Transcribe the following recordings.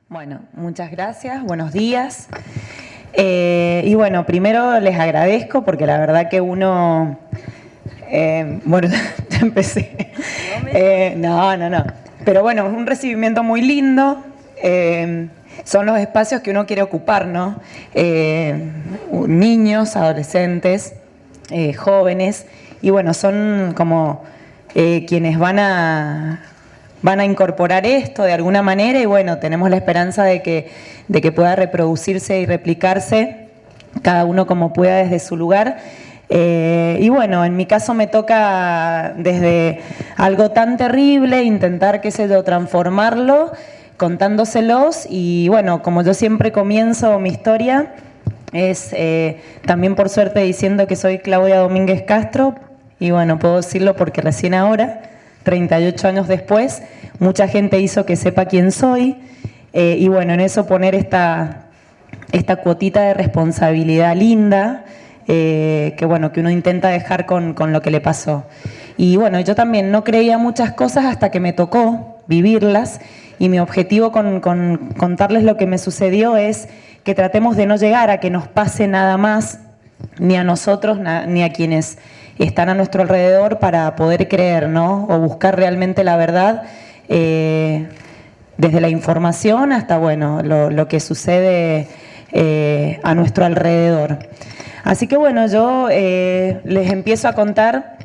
Bueno, muchas gracias, buenos días. Y bueno, primero les agradezco porque la verdad que uno... bueno, ya empecé. No. Pero bueno, es un recibimiento muy lindo. Son los espacios que uno quiere ocupar, ¿no? Niños, adolescentes, jóvenes. Y bueno, son como quienes van a incorporar esto de alguna manera y bueno, tenemos la esperanza de que pueda reproducirse y replicarse cada uno como pueda desde su lugar. Y bueno, en mi caso me toca desde algo tan terrible intentar, qué sé yo, transformarlo contándoselos y bueno, como yo siempre comienzo mi historia es también por suerte diciendo que soy Claudia Domínguez Castro y bueno, puedo decirlo porque recién ahora 38 años después, mucha gente hizo que sepa quién soy y bueno, en eso poner esta cuotita de responsabilidad linda que bueno, que uno intenta dejar con lo que le pasó. Y bueno, yo también no creía muchas cosas hasta que me tocó vivirlas y mi objetivo con contarles lo que me sucedió es que tratemos de no llegar a que nos pase nada más, ni a nosotros, ni a quienes están a nuestro alrededor para poder creer, ¿no? O buscar realmente la verdad desde la información hasta, bueno, lo que sucede a nuestro alrededor. Así que, bueno, yo les empiezo a contar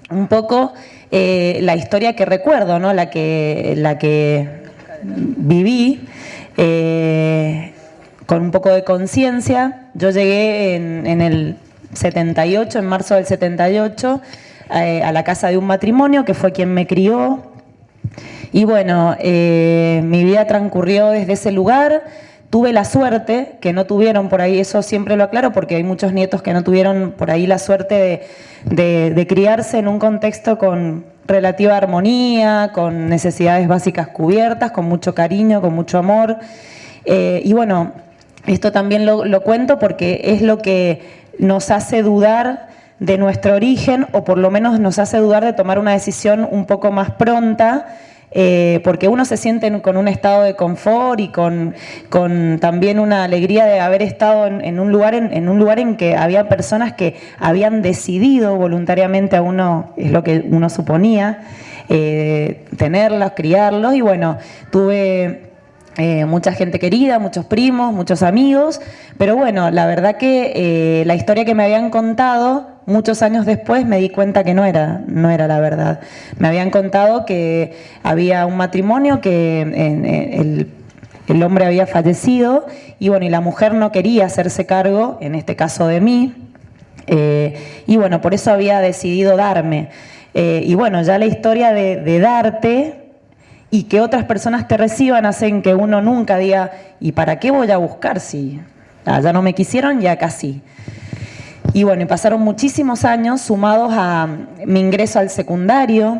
un poco la historia que recuerdo, ¿no? La que viví con un poco de conciencia. Yo llegué en el 78, en marzo del 78, a la casa de un matrimonio que fue quien me crió. Y bueno, mi vida transcurrió desde ese lugar. Tuve la suerte, que no tuvieron por ahí, eso siempre lo aclaro porque hay muchos nietos que no tuvieron por ahí la suerte de criarse en un contexto con relativa armonía, con necesidades básicas cubiertas, con mucho cariño, con mucho amor. Y bueno, esto también lo cuento porque es lo que nos hace dudar de nuestro origen o por lo menos nos hace dudar de tomar una decisión un poco más pronta porque uno se siente con un estado de confort y con también una alegría de haber estado en un lugar en que había personas que habían decidido voluntariamente a uno, es lo que uno suponía, tenerlos, criarlos y bueno, tuve mucha gente querida, muchos primos, muchos amigos, pero bueno, la verdad que la historia que me habían contado muchos años después me di cuenta que no era la verdad. Me habían contado que había un matrimonio que el hombre había fallecido y bueno, y la mujer no quería hacerse cargo, en este caso de mí, y bueno, por eso había decidido darme. Y bueno, ya la historia de darte y que otras personas te reciban hacen que uno nunca diga, ¿y para qué voy a buscar si ya no me quisieron y acá sí? Y bueno, y pasaron muchísimos años sumados a mi ingreso al secundario,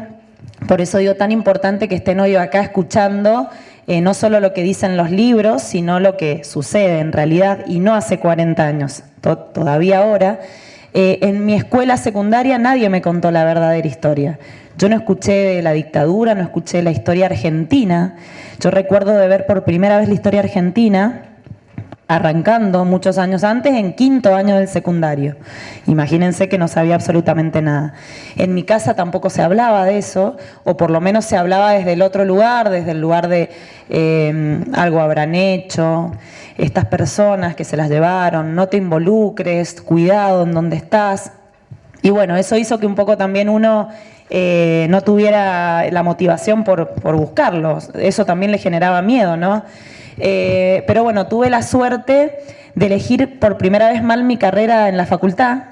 por eso digo tan importante que estén hoy acá escuchando no solo lo que dicen los libros, sino lo que sucede en realidad, y no hace 40 años, todavía ahora. En mi escuela secundaria nadie me contó la verdadera historia. Yo no escuché de la dictadura, no escuché la historia argentina. Yo recuerdo de ver por primera vez la historia argentina arrancando muchos años antes, en quinto año del secundario. Imagínense que no sabía absolutamente nada. En mi casa tampoco se hablaba de eso, o por lo menos se hablaba desde el otro lugar, desde el lugar de algo habrán hecho, estas personas que se las llevaron, no te involucres, cuidado en dónde estás. Y bueno, eso hizo que un poco también uno no tuviera la motivación por buscarlos. Eso también le generaba miedo, ¿no? Pero bueno, tuve la suerte de elegir por primera vez mal mi carrera en la facultad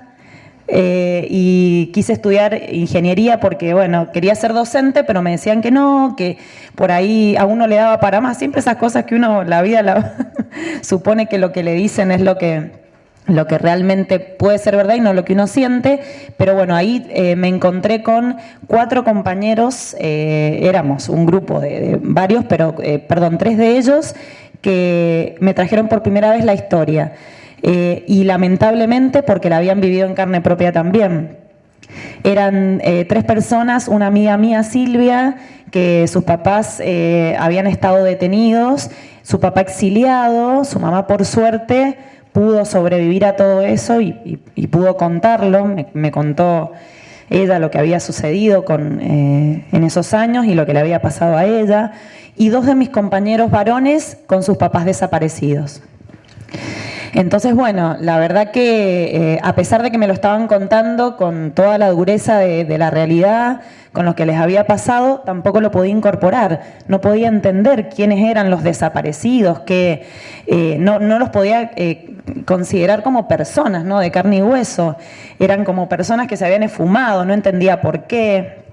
y quise estudiar ingeniería porque, bueno, quería ser docente, pero me decían que no, que por ahí a uno le daba para más. Siempre esas cosas que uno, la vida supone que lo que le dicen es lo que realmente puede ser verdad y no lo que uno siente, pero bueno, ahí me encontré con 4 compañeros, éramos un grupo de varios, pero perdón, 3 de ellos que me trajeron por primera vez la historia y lamentablemente porque la habían vivido en carne propia también. Eran 3 personas, una amiga mía, Silvia, que sus papás habían estado detenidos su papá exiliado, su mamá por suerte pudo sobrevivir a todo eso y pudo contarlo, me contó ella lo que había sucedido en esos años y lo que le había pasado a ella, y 2 de mis compañeros varones con sus papás desaparecidos. Entonces, bueno, la verdad que a pesar de que me lo estaban contando con toda la dureza de la realidad, con lo que les había pasado, tampoco lo podía incorporar. No podía entender quiénes eran los desaparecidos, que no los podía considerar como personas, ¿no?, de carne y hueso. Eran como personas que se habían esfumado, no entendía por qué.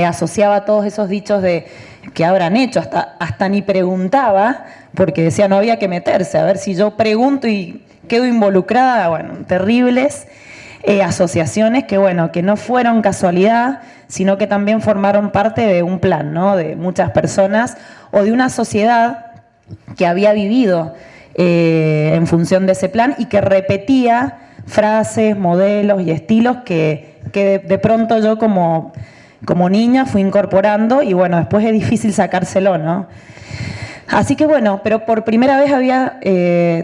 Asociaba todos esos dichos de que habrán hecho, hasta ni preguntaba, porque decía no había que meterse, a ver si yo pregunto y quedo involucrada, bueno, terribles asociaciones que, bueno, que no fueron casualidad, sino que también formaron parte de un plan, ¿no?, de muchas personas o de una sociedad que había vivido en función de ese plan y que repetía frases, modelos y estilos que de pronto yo como niña fui incorporando y bueno, después es difícil sacárselo, ¿no? Así que bueno, pero por primera vez había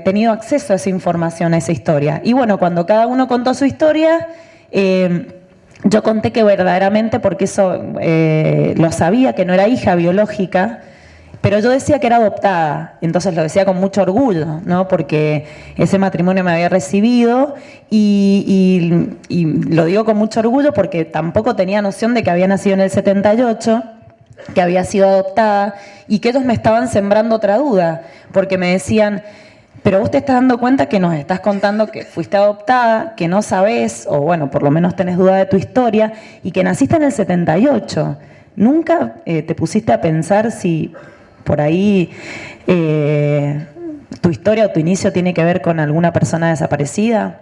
tenido acceso a esa información, a esa historia. Y bueno, cuando cada uno contó su historia, yo conté que verdaderamente, porque eso lo sabía, que no era hija biológica, pero yo decía que era adoptada, entonces lo decía con mucho orgullo, ¿no?, porque ese matrimonio me había recibido y lo digo con mucho orgullo porque tampoco tenía noción de que había nacido en el 78, que había sido adoptada y que ellos me estaban sembrando otra duda, porque me decían, pero vos te estás dando cuenta que nos estás contando que fuiste adoptada, que no sabés, o bueno, por lo menos tenés duda de tu historia, y que naciste en el 78. ¿Nunca te pusiste a pensar si por ahí tu historia o tu inicio tiene que ver con alguna persona desaparecida?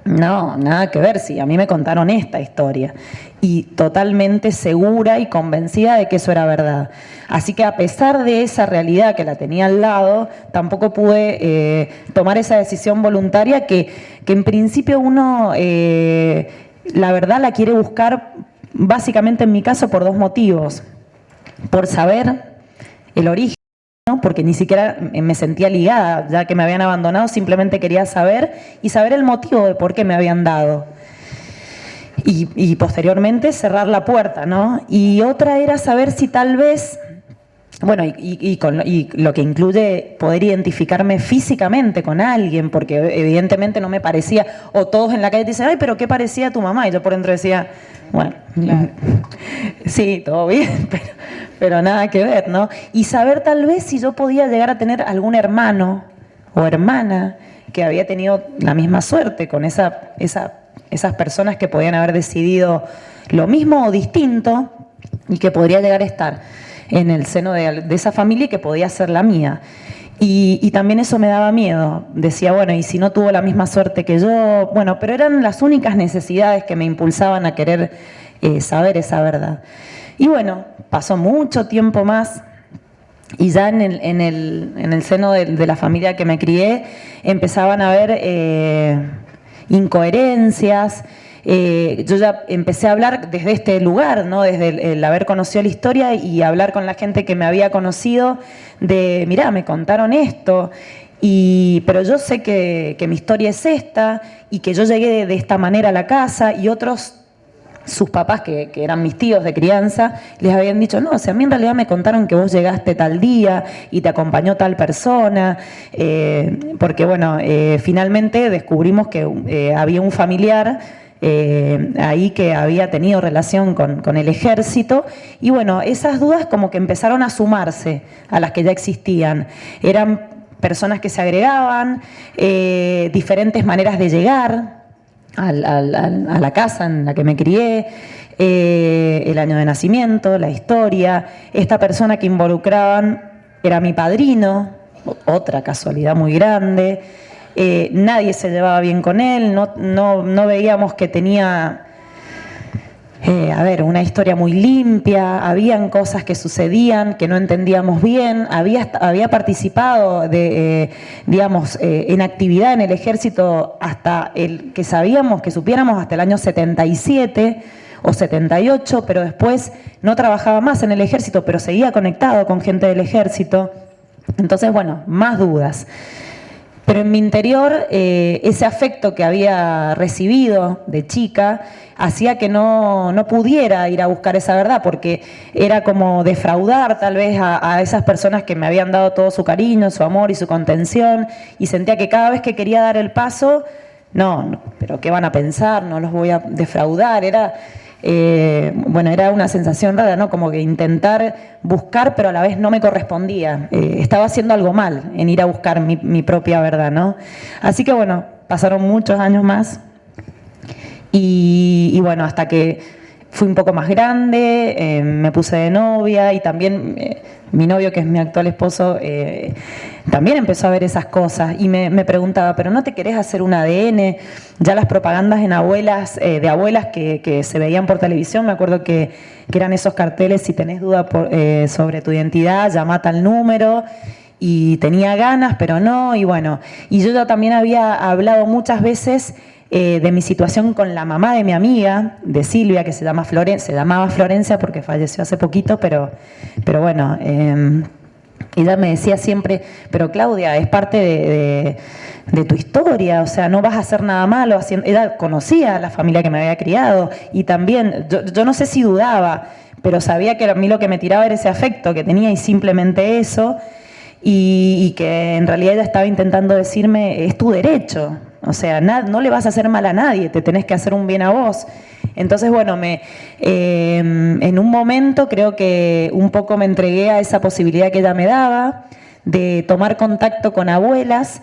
No, nada que ver, sí, a mí me contaron esta historia y totalmente segura y convencida de que eso era verdad. Así que a pesar de esa realidad que la tenía al lado, tampoco pude tomar esa decisión voluntaria que en principio uno, la verdad, la quiere buscar básicamente en mi caso por 2 motivos. Por saber el origen, ¿no?, porque ni siquiera me sentía ligada, ya que me habían abandonado, simplemente quería saber y saber el motivo de por qué me habían dado. Y posteriormente cerrar la puerta, ¿no? Y otra era saber si tal vez, bueno, y lo que incluye poder identificarme físicamente con alguien, porque evidentemente no me parecía, o todos en la calle te dicen, ay, pero ¿qué parecía a tu mamá? Y yo por dentro decía, bueno, claro, sí, todo bien, pero nada que ver, ¿no? Y saber tal vez si yo podía llegar a tener algún hermano o hermana que había tenido la misma suerte con esas personas que podían haber decidido lo mismo o distinto y que podría llegar a estar en el seno de esa familia y que podía ser la mía. Y también eso me daba miedo. Decía, bueno, y si no tuvo la misma suerte que yo, bueno, pero eran las únicas necesidades que me impulsaban a querer saber esa verdad. Y bueno, pasó mucho tiempo más y ya en el seno de la familia que me crié empezaban a haber incoherencias. Yo ya empecé a hablar desde este lugar, ¿no?, desde el haber conocido la historia y hablar con la gente que me había conocido de, mirá, me contaron esto, pero yo sé que mi historia es esta y que yo llegué de esta manera a la casa, y otros, sus papás, que eran mis tíos de crianza, les habían dicho, no, o sea, a mí en realidad me contaron que vos llegaste tal día y te acompañó tal persona, porque bueno, finalmente descubrimos que había un familiar ahí que había tenido relación con el ejército, y bueno, esas dudas como que empezaron a sumarse a las que ya existían. Eran personas que se agregaban, diferentes maneras de llegar a la casa en la que me crié, el año de nacimiento, la historia. Esta persona que involucraban era mi padrino, otra casualidad muy grande. Nadie se llevaba bien con él, no veíamos que tenía una historia muy limpia, habían cosas que sucedían que no entendíamos bien, había participado en actividad en el ejército hasta el que supiéramos hasta el año 77 o 78, pero después no trabajaba más en el ejército, pero seguía conectado con gente del ejército. Entonces, bueno, más dudas. Pero en mi interior, ese afecto que había recibido de chica hacía que no pudiera ir a buscar esa verdad, porque era como defraudar tal vez a esas personas que me habían dado todo su cariño, su amor y su contención, y sentía que cada vez que quería dar el paso, no, pero ¿qué van a pensar? No los voy a defraudar. Era una sensación rara, ¿no? Como que intentar buscar, pero a la vez no me correspondía. Estaba haciendo algo mal en ir a buscar mi propia verdad, ¿no? Así que bueno, pasaron muchos años más y bueno, hasta que fui un poco más grande, me puse de novia y también mi novio, que es mi actual esposo, también empezó a ver esas cosas y me preguntaba, ¿pero no te querés hacer un ADN? Ya las propagandas en de abuelas que se veían por televisión, me acuerdo que eran esos carteles: si tenés duda sobre tu identidad, llama a tal número. Y tenía ganas, pero no, y bueno. Y yo ya también había hablado muchas veces de mi situación con la mamá de mi amiga, de Silvia, que se llamaba Florencia porque falleció hace poquito, pero bueno, ella me decía siempre, pero Claudia, es parte de tu historia, o sea, no vas a hacer nada malo. Ella conocía a la familia que me había criado y también, yo no sé si dudaba, pero sabía que a mí lo que me tiraba era ese afecto que tenía y simplemente eso, y que en realidad ella estaba intentando decirme, es tu derecho. O sea, no le vas a hacer mal a nadie, te tenés que hacer un bien a vos. Entonces, bueno, en un momento creo que un poco me entregué a esa posibilidad que ella me daba de tomar contacto con abuelas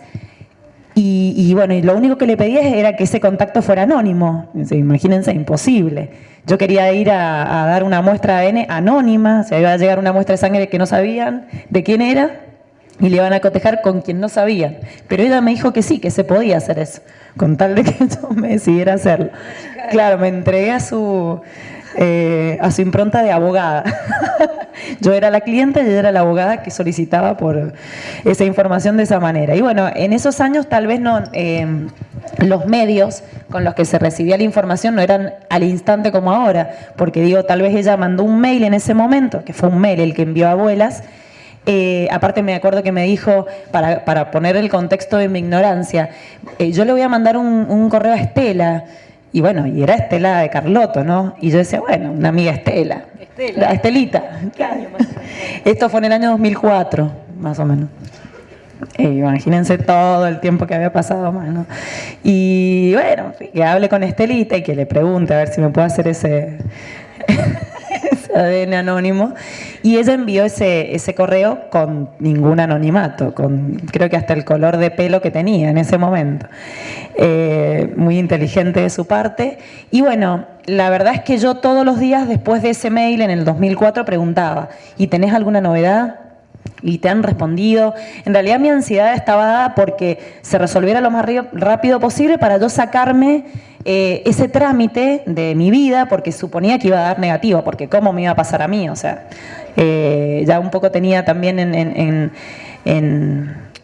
y bueno, y lo único que le pedía era que ese contacto fuera anónimo. Imagínense, imposible. Yo quería ir a dar una muestra de ADN anónima, o sea, iba a llegar una muestra de sangre que no sabían de quién era, y le iban a cotejar con quien no sabían. Pero ella me dijo que sí, que se podía hacer eso, con tal de que yo me decidiera hacerlo. Claro, me entregué a su impronta de abogada. Yo era la clienta y ella era la abogada que solicitaba por esa información de esa manera. Y bueno, en esos años tal vez no, los medios con los que se recibía la información no eran al instante como ahora, porque digo, tal vez ella mandó un mail en ese momento, que fue un mail el que envió a abuelas. Aparte me acuerdo que me dijo, para poner el contexto de mi ignorancia, yo le voy a mandar un correo a Estela. Y bueno, y era Estela de Carlotto, ¿no? Y yo decía, bueno, una amiga Estela. La Estelita. Claro. Esto fue en el año 2004, más o menos. Imagínense todo el tiempo que había pasado más, ¿no? Y bueno, que hable con Estelita y que le pregunte a ver si me puede hacer ese ADN anónimo, y ella envió ese correo con ningún anonimato, creo que hasta el color de pelo que tenía en ese momento. Muy inteligente de su parte. Y bueno, la verdad es que yo todos los días después de ese mail en el 2004 preguntaba, ¿y tenés alguna novedad? Y te han respondido. En realidad mi ansiedad estaba dada porque se resolviera lo más rápido posible para yo sacarme ese trámite de mi vida, porque suponía que iba a dar negativo, porque cómo me iba a pasar a mí, o sea, ya un poco tenía también en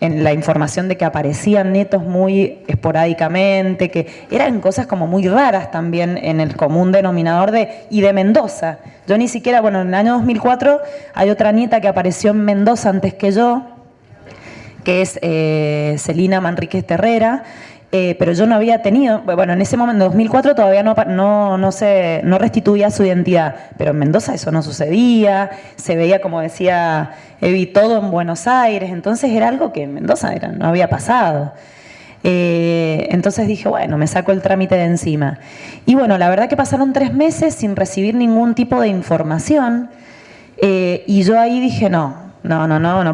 la información de que aparecían netos muy esporádicamente, que eran cosas como muy raras también en el común denominador y de Mendoza. Yo ni siquiera, bueno, en el año 2004 hay otra nieta que apareció en Mendoza antes que yo, que es Celina Manríquez Terrera, pero yo no había tenido, bueno, en ese momento, en 2004 todavía no restituía su identidad, pero en Mendoza eso no sucedía, se veía, como decía Evi, todo en Buenos Aires, entonces era algo que en Mendoza no había pasado. Entonces dije, bueno, me saco el trámite de encima. Y bueno, la verdad que pasaron 3 meses sin recibir ningún tipo de información, y yo ahí dije, no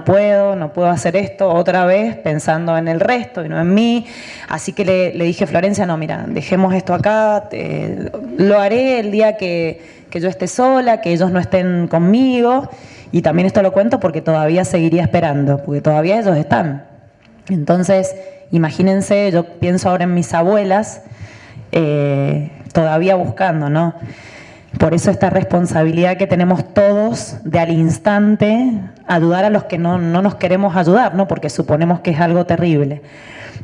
puedo hacer esto otra vez pensando en el resto y no en mí. Así que le dije a Florencia, no, mira, dejemos esto acá, lo haré el día que yo esté sola, que ellos no estén conmigo. Y también esto lo cuento porque todavía seguiría esperando, porque todavía ellos están. Entonces, imagínense, yo pienso ahora en mis abuelas, todavía buscando, ¿no? Por eso esta responsabilidad que tenemos todos de al instante ayudar a los que no nos queremos ayudar, ¿no? Porque suponemos que es algo terrible.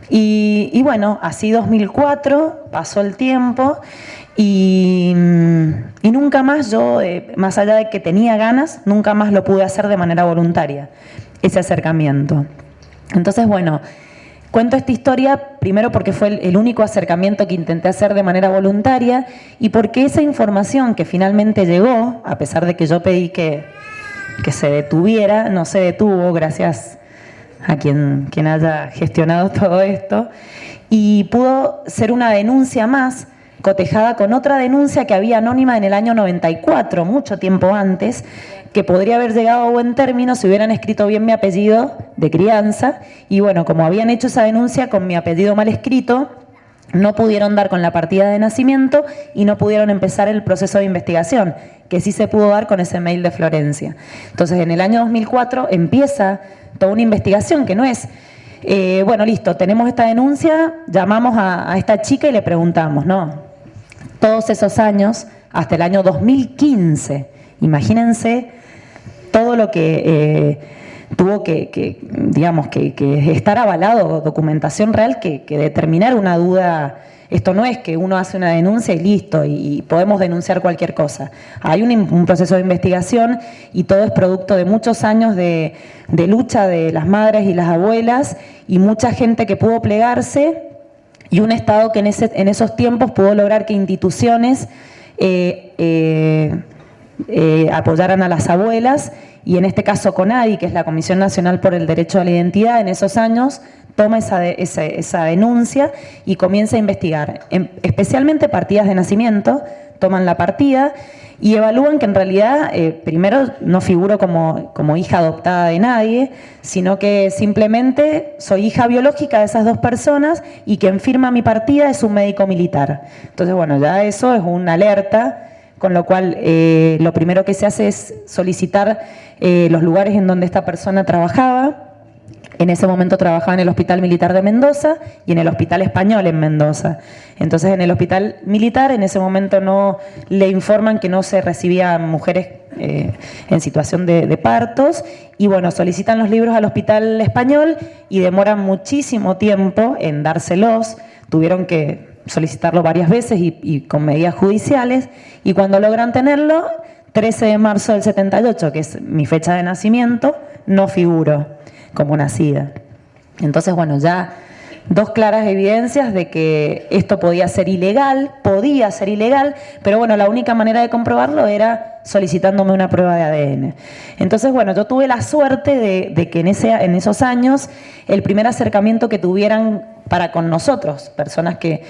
Y bueno, así 2004, pasó el tiempo y nunca más yo, más allá de que tenía ganas, nunca más lo pude hacer de manera voluntaria. ese acercamiento. Entonces, bueno, cuento esta historia primero porque fue el único acercamiento que intenté hacer de manera voluntaria y porque esa información que finalmente llegó, a pesar de que yo pedí que se detuviera, no se detuvo, gracias a quien haya gestionado todo esto, y pudo ser una denuncia más, cotejada con otra denuncia que había anónima en el año 94, mucho tiempo antes, que podría haber llegado a buen término si hubieran escrito bien mi apellido de crianza, y bueno, como habían hecho esa denuncia con mi apellido mal escrito, no pudieron dar con la partida de nacimiento y no pudieron empezar el proceso de investigación, que sí se pudo dar con ese mail de Florencia. Entonces, en el año 2004 empieza toda una investigación que no es, bueno, listo, tenemos esta denuncia, llamamos a esta chica y le preguntamos, no, todos esos años, hasta el año 2015, imagínense todo lo que tuvo digamos, que estar avalado, documentación real que determinar una duda. Esto no es que uno hace una denuncia y listo, y podemos denunciar cualquier cosa. Hay un proceso de investigación y todo es producto de muchos años de lucha de las madres y las abuelas y mucha gente que pudo plegarse y un Estado que en esos tiempos pudo lograr que instituciones apoyaran a las abuelas, y en este caso CONADI, que es la Comisión Nacional por el Derecho a la Identidad, en esos años toma esa denuncia y comienza a investigar, especialmente partidas de nacimiento, toman la partida y evalúan que en realidad, primero, no figuro como hija adoptada de nadie, sino que simplemente soy hija biológica de esas dos personas y quien firma mi partida es un médico militar. Entonces, bueno, ya eso es una alerta, con lo cual lo primero que se hace es solicitar los lugares en donde esta persona trabajaba. En ese momento trabajaba en el Hospital Militar de Mendoza y en el Hospital Español en Mendoza. Entonces, en el Hospital Militar, en ese momento no le informan que no se recibían mujeres en situación de partos, y bueno, solicitan los libros al Hospital Español y demoran muchísimo tiempo en dárselos. Tuvieron que solicitarlo varias veces y con medidas judiciales, y cuando logran tenerlo, 13 de marzo del 78, que es mi fecha de nacimiento, no figuro como nacida. Entonces, bueno, ya dos claras evidencias de que esto podía ser ilegal, pero bueno, la única manera de comprobarlo era solicitándome una prueba de ADN. Entonces, bueno, yo tuve la suerte de que en esos años el primer acercamiento que tuvieran para con nosotros, personas que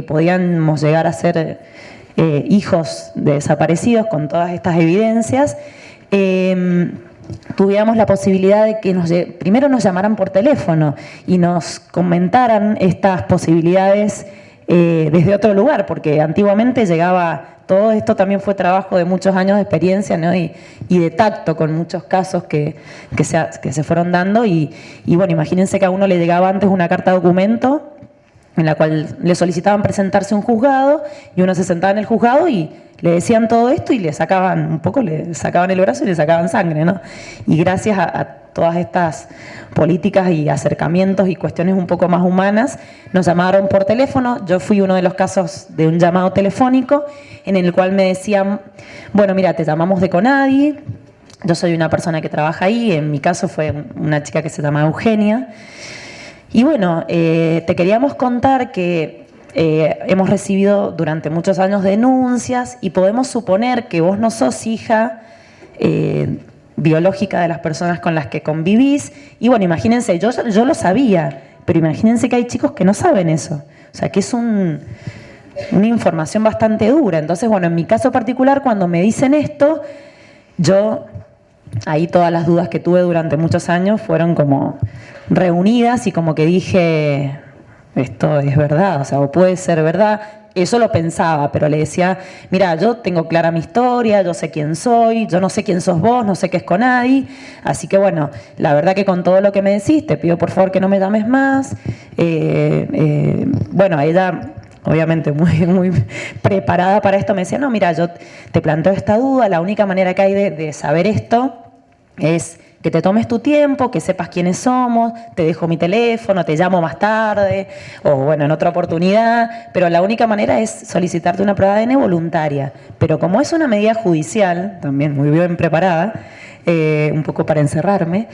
podíamos llegar a ser hijos de desaparecidos con todas estas evidencias, tuviéramos la posibilidad de que primero nos llamaran por teléfono y nos comentaran estas posibilidades desde otro lugar, porque antiguamente llegaba, todo esto también fue trabajo de muchos años de experiencia, ¿no? y de tacto con muchos casos que se fueron dando, y bueno, imagínense que a uno le llegaba antes una carta documento en la cual le solicitaban presentarse a un juzgado y uno se sentaba en el juzgado y le decían todo esto y le sacaban el brazo y le sacaban sangre, ¿no? Y gracias a todas estas políticas y acercamientos y cuestiones un poco más humanas, nos llamaron por teléfono. Yo fui uno de los casos de un llamado telefónico en el cual me decían, bueno, mira, te llamamos de CONADI, yo soy una persona que trabaja ahí, en mi caso fue una chica que se llama Eugenia, y bueno, te queríamos contar que hemos recibido durante muchos años denuncias y podemos suponer que vos no sos hija biológica de las personas con las que convivís. Y bueno, imagínense, yo lo sabía, pero imagínense que hay chicos que no saben eso. O sea, que es una información bastante dura. Entonces, bueno, en mi caso particular, cuando me dicen esto, ahí todas las dudas que tuve durante muchos años fueron como reunidas y como que dije, esto es verdad, o sea, o puede ser verdad. Eso lo pensaba, pero le decía, mira, yo tengo clara mi historia, yo sé quién soy, yo no sé quién sos vos, no sé qué es CONADI, así que bueno, la verdad que con todo lo que me decís, te pido por favor que no me llames más. Bueno, ella, obviamente muy preparada para esto, me decía, no, mira, yo te planteo esta duda, la única manera que hay de saber esto es que te tomes tu tiempo, que sepas quiénes somos, te dejo mi teléfono, te llamo más tarde, o bueno, en otra oportunidad, pero la única manera es solicitarte una prueba de ADN voluntaria. Pero como es una medida judicial, también muy bien preparada, un poco para encerrarme,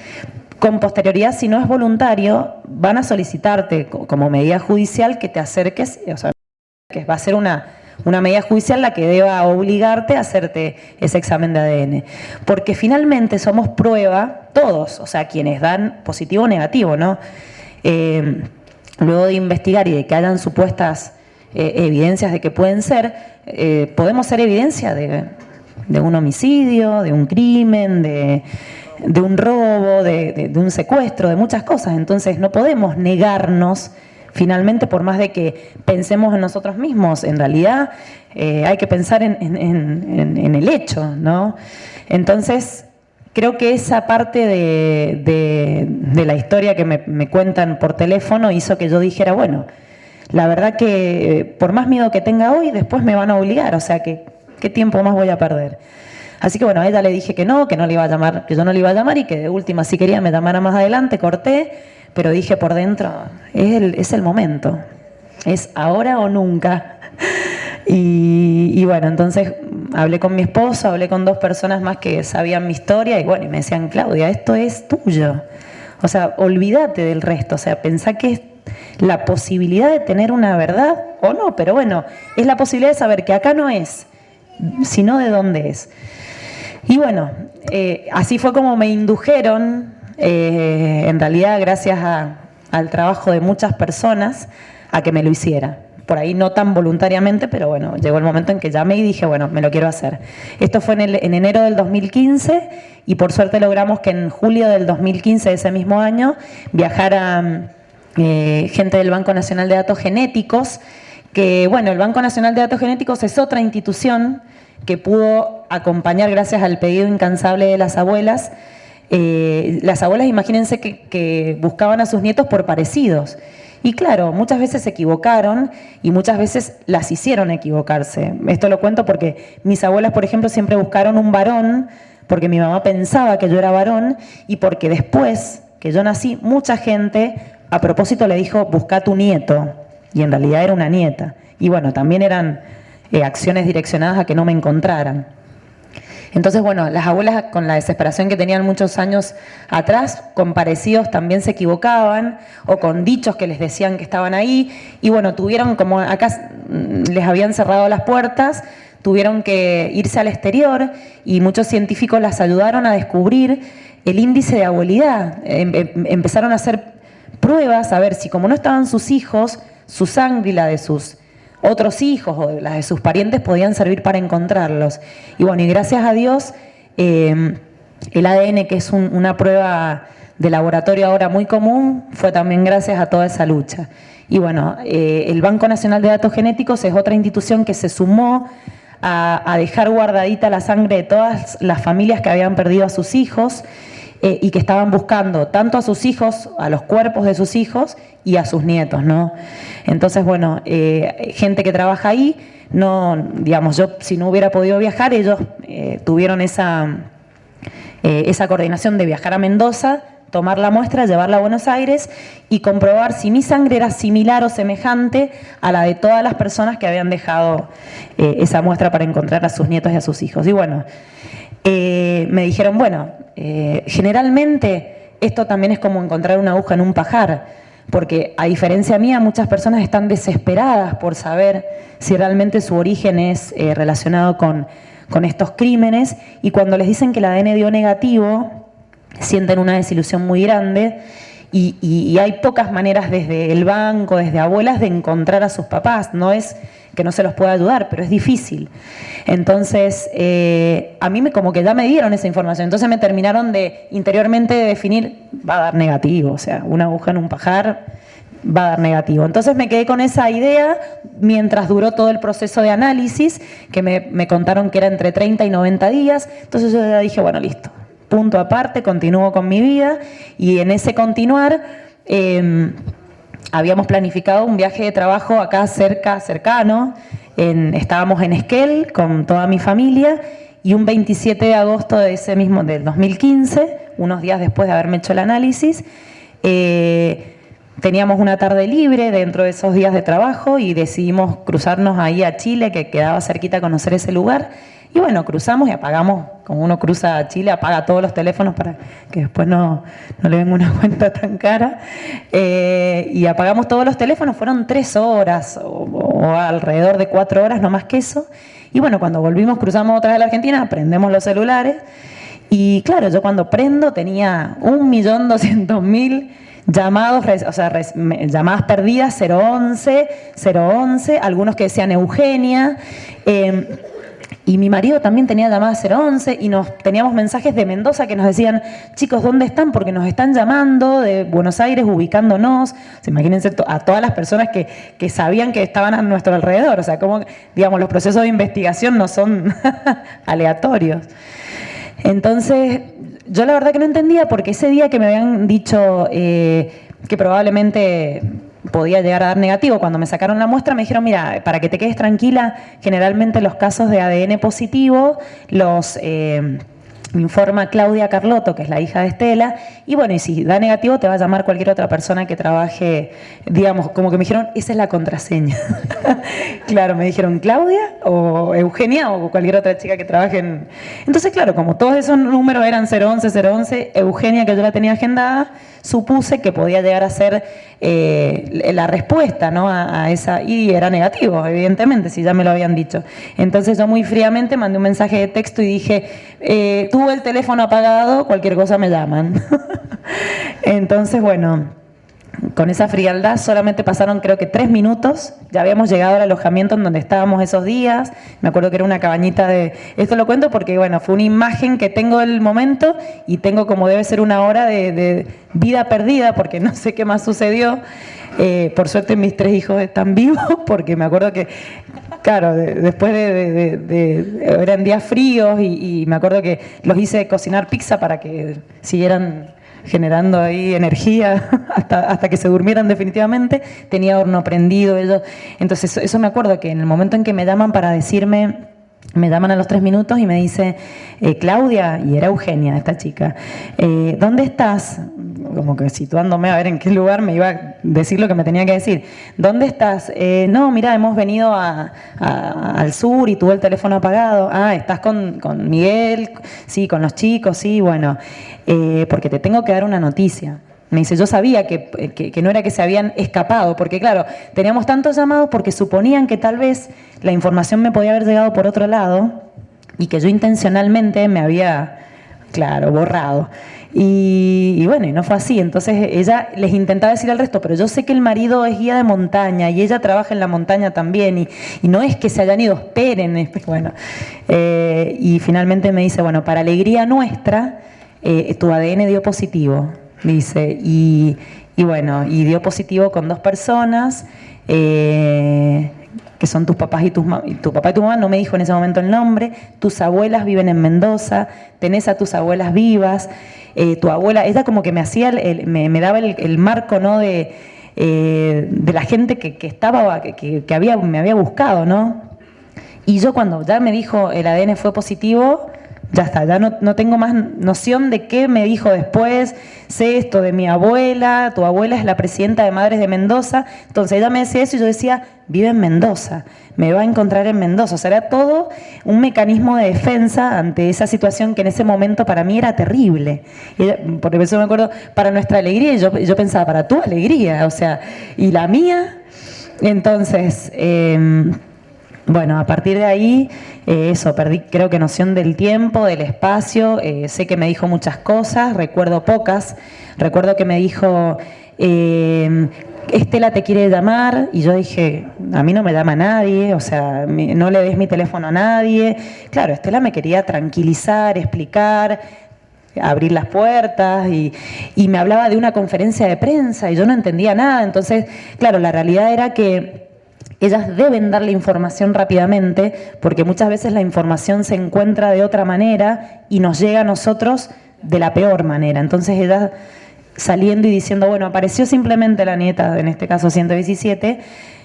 con posterioridad, si no es voluntario, van a solicitarte como medida judicial que te acerques, o sea, que va a ser una medida judicial la que deba obligarte a hacerte ese examen de ADN. Porque finalmente somos prueba, todos, o sea, quienes dan positivo o negativo, ¿no? Luego de investigar y de que hayan supuestas evidencias de que pueden ser, podemos ser evidencia de un homicidio, de un crimen, de un robo, de un secuestro, de muchas cosas. Entonces no podemos negarnos, finalmente, por más de que pensemos en nosotros mismos. En realidad hay que pensar en el hecho, ¿no? Entonces creo que esa parte de la historia que me cuentan por teléfono hizo que yo dijera, bueno, la verdad que por más miedo que tenga hoy, después me van a obligar, o sea, que ¿qué tiempo más voy a perder? Así que bueno, a ella le dije que no le iba a llamar, que yo no le iba a llamar y que de última, si quería, me llamara más adelante, corté, pero dije por dentro, es el momento, es ahora o nunca. Y bueno, entonces hablé con mi esposo, hablé con 2 personas más que sabían mi historia y bueno, y me decían, Claudia, esto es tuyo. O sea, olvídate del resto, o sea, pensá que es la posibilidad de tener una verdad o no, pero bueno, es la posibilidad de saber que acá no es, sino de dónde es. Y bueno, así fue como me indujeron, en realidad gracias al trabajo de muchas personas, a que me lo hiciera. Por ahí no tan voluntariamente, pero bueno, llegó el momento en que llamé y dije, bueno, me lo quiero hacer. Esto fue en enero del 2015 y por suerte logramos que en julio del 2015 de ese mismo año viajara gente del Banco Nacional de Datos Genéticos, que bueno, el Banco Nacional de Datos Genéticos es otra institución que pudo acompañar gracias al pedido incansable de las abuelas. Las abuelas, imagínense que buscaban a sus nietos por parecidos. Y claro, muchas veces se equivocaron y muchas veces las hicieron equivocarse. Esto lo cuento porque mis abuelas, por ejemplo, siempre buscaron un varón, porque mi mamá pensaba que yo era varón y porque después que yo nací, mucha gente a propósito le dijo, busca a tu nieto, y en realidad era una nieta. Y bueno, también eran acciones direccionadas a que no me encontraran. Entonces, bueno, las abuelas con la desesperación que tenían muchos años atrás, con parecidos también se equivocaban o con dichos que les decían que estaban ahí y bueno, tuvieron, como acá les habían cerrado las puertas, tuvieron que irse al exterior y muchos científicos las ayudaron a descubrir el índice de abuelidad. Empezaron a hacer pruebas a ver si como no estaban sus hijos, su sangre y la de sus otros hijos o las de sus parientes podían servir para encontrarlos. Y bueno, y gracias a Dios, el ADN, que es una prueba de laboratorio ahora muy común, fue también gracias a toda esa lucha. Y bueno, el Banco Nacional de Datos Genéticos es otra institución que se sumó a dejar guardadita la sangre de todas las familias que habían perdido a sus hijos y que estaban buscando tanto a sus hijos, a los cuerpos de sus hijos y a sus nietos, ¿no? Entonces, bueno, gente que trabaja ahí, no, digamos, yo si no hubiera podido viajar, ellos tuvieron esa coordinación de viajar a Mendoza, tomar la muestra, llevarla a Buenos Aires y comprobar si mi sangre era similar o semejante a la de todas las personas que habían dejado esa muestra para encontrar a sus nietos y a sus hijos. Y bueno, me dijeron, bueno, generalmente esto también es como encontrar una aguja en un pajar, porque a diferencia mía, muchas personas están desesperadas por saber si realmente su origen es relacionado con estos crímenes, y cuando les dicen que el ADN dio negativo, sienten una desilusión muy grande, y hay pocas maneras desde el banco, desde abuelas, de encontrar a sus papás. No es que no se los pueda ayudar, pero es difícil. Entonces, a mí como que ya me dieron esa información, entonces me terminaron de interiormente de definir, va a dar negativo, o sea, una aguja en un pajar va a dar negativo. Entonces me quedé con esa idea mientras duró todo el proceso de análisis, que me contaron que era entre 30 y 90 días, entonces yo ya dije, bueno, listo, punto aparte, continúo con mi vida, y en ese continuar habíamos planificado un viaje de trabajo acá cercano, estábamos en Esquel con toda mi familia, y un 27 de agosto de del 2015, unos días después de haberme hecho el análisis, teníamos una tarde libre dentro de esos días de trabajo y decidimos cruzarnos ahí a Chile, que quedaba cerquita a conocer ese lugar, y bueno, cruzamos y apagamos como uno cruza a Chile, apaga todos los teléfonos para que después no le venga una cuenta tan cara. Y apagamos todos los teléfonos, fueron 3 horas o alrededor de 4 horas, no más que eso. Y bueno, cuando volvimos, cruzamos otra vez a la Argentina, prendemos los celulares. Y claro, yo cuando prendo tenía 1.200.000 llamados, o sea, llamadas perdidas, 011, algunos que decían Eugenia. Y mi marido también tenía llamadas 011 y teníamos mensajes de Mendoza que nos decían, chicos, ¿dónde están? Porque nos están llamando de Buenos Aires, ubicándonos. O sea, imagínense a todas las personas que sabían que estaban a nuestro alrededor. O sea, como, digamos, los procesos de investigación no son aleatorios. Entonces, yo la verdad que no entendía, porque ese día que me habían dicho que probablemente podía llegar a dar negativo, cuando me sacaron la muestra me dijeron, mira, para que te quedes tranquila, generalmente los casos de ADN positivo los informa Claudia Carlotto, que es la hija de Estela, y bueno, y si da negativo te va a llamar cualquier otra persona que trabaje, digamos, como que me dijeron, esa es la contraseña. Claro, me dijeron Claudia o Eugenia o cualquier otra chica que trabaje en... Entonces, claro, como todos esos números eran 011, Eugenia, que yo la tenía agendada, supuse que podía llegar a ser la respuesta, ¿no? a esa, y era negativo, evidentemente, si ya me lo habían dicho. Entonces yo muy fríamente mandé un mensaje de texto y dije, tuve el teléfono apagado, cualquier cosa me llaman. Entonces, bueno, con esa frialdad solamente pasaron creo que 3 minutos, ya habíamos llegado al alojamiento en donde estábamos esos días, me acuerdo que era una cabañita de... Esto lo cuento porque, bueno, fue una imagen que tengo del momento y tengo como debe ser una hora de vida perdida porque no sé qué más sucedió. Por suerte mis 3 hijos están vivos porque me acuerdo que, claro, después eran días fríos y me acuerdo que los hice cocinar pizza para que siguieran generando ahí energía hasta que se durmieran definitivamente. Tenía horno prendido ellos. Entonces eso me acuerdo que en el momento en que me llaman para decirme, me llaman a los 3 minutos y me dice, Claudia, y era Eugenia esta chica, ¿dónde estás? Como que situándome a ver en qué lugar me iba a decir lo que me tenía que decir. ¿Dónde estás? No, mira, hemos venido al sur y tuve el teléfono apagado. Ah, ¿estás con Miguel? Sí, con los chicos, sí, bueno, porque te tengo que dar una noticia. Me dice, yo sabía que no era que se habían escapado, porque claro, teníamos tantos llamados porque suponían que tal vez la información me podía haber llegado por otro lado y que yo intencionalmente me había, claro, borrado. Y bueno, y no fue así. Entonces ella les intentaba decir al resto, pero yo sé que el marido es guía de montaña y ella trabaja en la montaña también y no es que se hayan ido, esperen. Bueno, y finalmente me dice, bueno, para alegría nuestra, tu ADN dio positivo, dice, y bueno, y dio positivo con 2 personas, que son tus papás y tu papá y tu mamá, no me dijo en ese momento el nombre, tus abuelas viven en Mendoza, tenés a tus abuelas vivas, tu abuela, ella como que me hacía, me daba el marco, ¿no? de la gente que estaba, que me había buscado, ¿no? Y yo cuando ya me dijo el ADN fue positivo, ya está, ya no tengo más noción de qué me dijo después. Sé esto de mi abuela, tu abuela es la presidenta de Madres de Mendoza, entonces ella me decía eso y yo decía, vive en Mendoza, me va a encontrar en Mendoza. O sea, era todo un mecanismo de defensa ante esa situación que en ese momento para mí era terrible. Por eso me acuerdo, para nuestra alegría, y yo pensaba, para tu alegría, o sea, y la mía. Entonces, bueno, a partir de ahí, eso, perdí creo que noción del tiempo, del espacio, sé que me dijo muchas cosas, recuerdo pocas, recuerdo que me dijo, Estela te quiere llamar, y yo dije, a mí no me llama nadie, o sea, no le des mi teléfono a nadie. Claro, Estela me quería tranquilizar, explicar, abrir las puertas y me hablaba de una conferencia de prensa y yo no entendía nada. Entonces, claro, la realidad era que ellas deben darle información rápidamente porque muchas veces la información se encuentra de otra manera y nos llega a nosotros de la peor manera. Entonces ellas saliendo y diciendo, bueno, apareció simplemente la nieta, en este caso 117,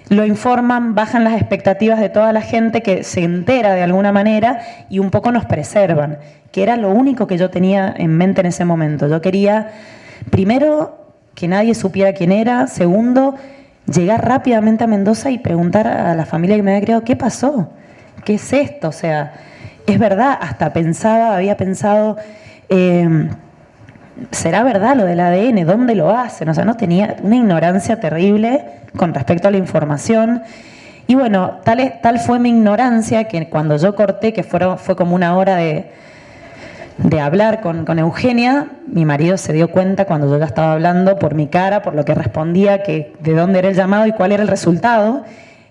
lo informan, bajan las expectativas de toda la gente que se entera de alguna manera y un poco nos preservan, que era lo único que yo tenía en mente en ese momento. Yo quería, primero, que nadie supiera quién era, segundo, llegar rápidamente a Mendoza y preguntar a la familia que me había criado, ¿qué pasó? ¿Qué es esto? O sea, es verdad, hasta había pensado, ¿será verdad lo del ADN? ¿Dónde lo hacen? O sea, no tenía una ignorancia terrible con respecto a la información. Y bueno, tal fue mi ignorancia que cuando yo corté, que fue como una hora de hablar con Eugenia, mi marido se dio cuenta cuando yo ya estaba hablando por mi cara, por lo que respondía, que de dónde era el llamado y cuál era el resultado,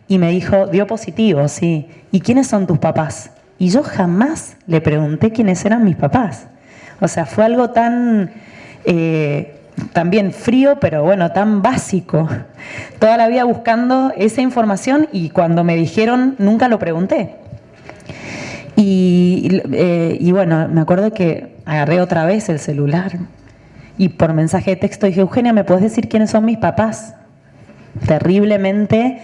y me dijo, dio positivo, sí. ¿Y quiénes son tus papás? Y yo jamás le pregunté quiénes eran mis papás. O sea, fue algo tan, también frío, pero bueno, tan básico. Toda la vida buscando esa información y cuando me dijeron, nunca lo pregunté. Y bueno, me acuerdo que agarré otra vez el celular y por mensaje de texto dije, Eugenia, ¿me puedes decir quiénes son mis papás? Terriblemente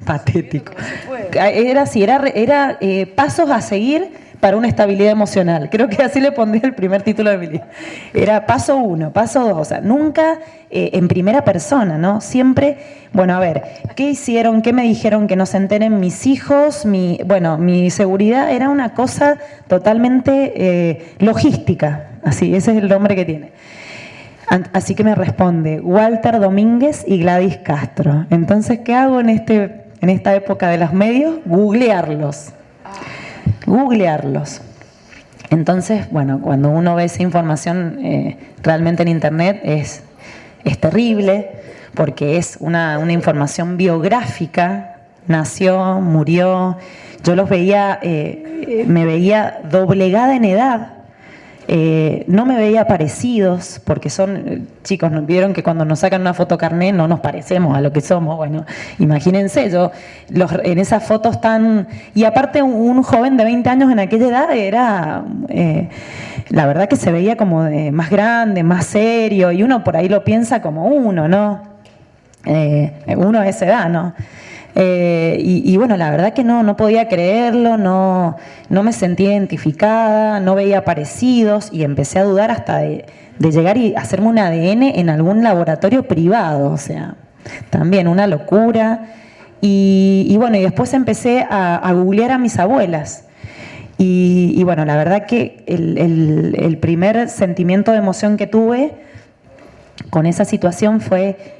patético. Era así, era pasos a seguir para una estabilidad emocional. Creo que así le pondría el primer título de mi libro. Era paso 1, paso 2, o sea, nunca en primera persona, ¿no? Siempre, bueno, a ver, ¿qué hicieron? ¿Qué me dijeron que no se enteren mis hijos? Mi seguridad era una cosa totalmente logística, así, ese es el nombre que tiene. Así que me responde Walter Domínguez y Gladys Castro. Entonces, ¿qué hago en esta época de los medios? Googlearlos. Entonces, bueno, cuando uno ve esa información realmente en internet es terrible porque es una información biográfica, nació, murió, yo los veía, me veía doblegada en edad, no me veía parecidos, porque chicos, vieron que cuando nos sacan una foto carné no nos parecemos a lo que somos, bueno, imagínense, en esas fotos y aparte un joven de 20 años en aquella edad era, la verdad que se veía como más grande, más serio, y uno por ahí lo piensa como uno, ¿no? Uno a esa edad, ¿no? Y bueno, la verdad que no podía creerlo, no me sentía identificada, no veía parecidos y empecé a dudar hasta de llegar y hacerme un ADN en algún laboratorio privado, o sea, también una locura. Y bueno, y después empecé a googlear a mis abuelas. Y bueno, la verdad que el primer sentimiento de emoción que tuve con esa situación fue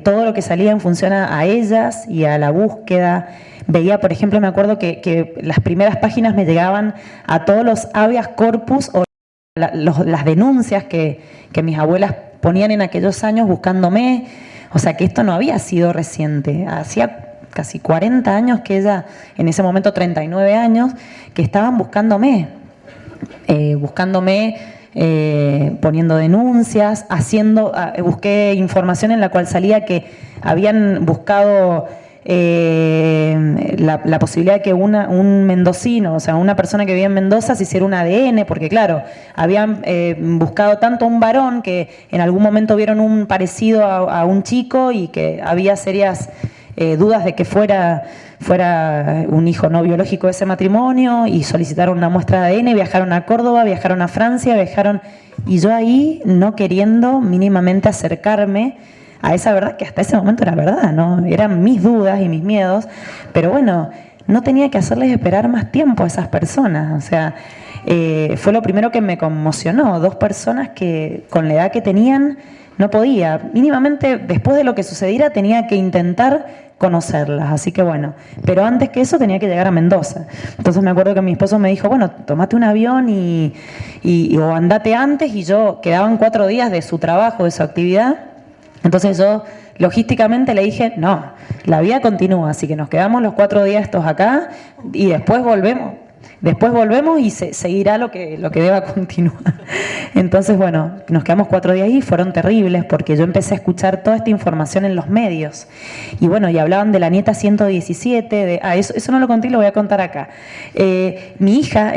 todo lo que salía en función a ellas y a la búsqueda. Veía, por ejemplo, me acuerdo que las primeras páginas me llegaban a todos los habeas corpus o las denuncias que mis abuelas ponían en aquellos años buscándome. O sea, que esto no había sido reciente. Hacía casi 40 años que ella, en ese momento 39 años, que estaban buscándome. Poniendo denuncias, busqué información en la cual salía que habían buscado la posibilidad de que un mendocino, o sea, una persona que vivía en Mendoza se hiciera un ADN, porque claro, habían buscado tanto a un varón que en algún momento vieron un parecido a un chico y que había serias dudas de que fuera un hijo no biológico de ese matrimonio y solicitaron una muestra de ADN, viajaron a Córdoba, viajaron a Francia, y yo ahí no queriendo mínimamente acercarme a esa verdad que hasta ese momento era verdad, ¿no? Eran mis dudas y mis miedos, pero bueno, no tenía que hacerles esperar más tiempo a esas personas, o sea, fue lo primero que me conmocionó, 2 personas que con la edad que tenían no podía, mínimamente después de lo que sucediera tenía que intentar conocerlas, así que bueno, pero antes que eso tenía que llegar a Mendoza. Entonces me acuerdo que mi esposo me dijo, bueno, tomate un avión o andate antes, y yo quedaban 4 días de su trabajo, de su actividad. Entonces yo logísticamente le dije, no, la vida continúa, así que nos quedamos los 4 días estos acá y después volvemos. Después volvemos y seguirá lo que deba continuar. Entonces, bueno, nos quedamos 4 días ahí y fueron terribles porque yo empecé a escuchar toda esta información en los medios. Y bueno, y hablaban de la nieta 117, eso no lo conté y lo voy a contar acá. Mi hija